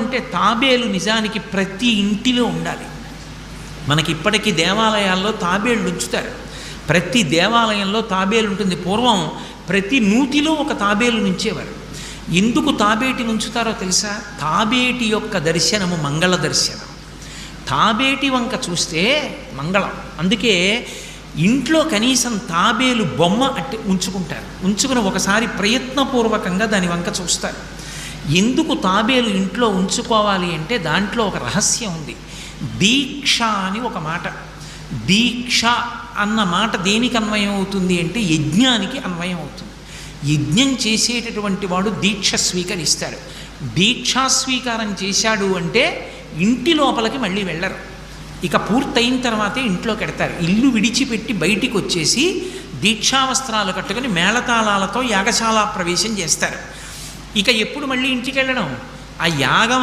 అంటే తాబేలు నిజానికి ప్రతి ఇంటిలో ఉండాలి. మనకి ఇప్పటికీ దేవాలయాల్లో తాబేళ్ళు ఉంచుతారు. ప్రతి దేవాలయంలో తాబేలు ఉంటుంది. పూర్వం ప్రతి నూతిలో ఒక తాబేలు నుంచేవారు. ఎందుకు తాబేటిని ఉంచుతారో తెలుసా? తాబేటి యొక్క దర్శనము మంగళ దర్శనం. తాబేటి వంక చూస్తే మంగళం. అందుకే ఇంట్లో కనీసం తాబేలు బొమ్మ అట్టి ఉంచుకుంటారు. ఉంచుకుని ఒకసారి ప్రయత్నపూర్వకంగా దాని వంక చూస్తారు. ఎందుకు తాబేలు ఇంట్లో ఉంచుకోవాలి అంటే దాంట్లో ఒక రహస్యం ఉంది. దీక్ష అని ఒక మాట. దీక్ష అన్న మాట దేనికి అన్వయం అవుతుంది అంటే యజ్ఞానికి అన్వయం అవుతుంది. యజ్ఞం చేసేటటువంటి వాడు దీక్ష స్వీకరిస్తాడు. దీక్షా స్వీకారం చేశాడు అంటే ఇంటి లోపలికి మళ్ళీ వెళ్ళరు. ఇక పూర్తయిన తర్వాతే ఇంట్లోకి వెడతారు. ఇల్లు విడిచిపెట్టి బయటికి వచ్చేసి దీక్షావస్త్రాలు కట్టుకొని మేళతాళాలతో యాగశాల ప్రవేశం చేస్తారు. ఇక ఎప్పుడు మళ్ళీ ఇంటికి వెళ్ళడం? ఆ యాగం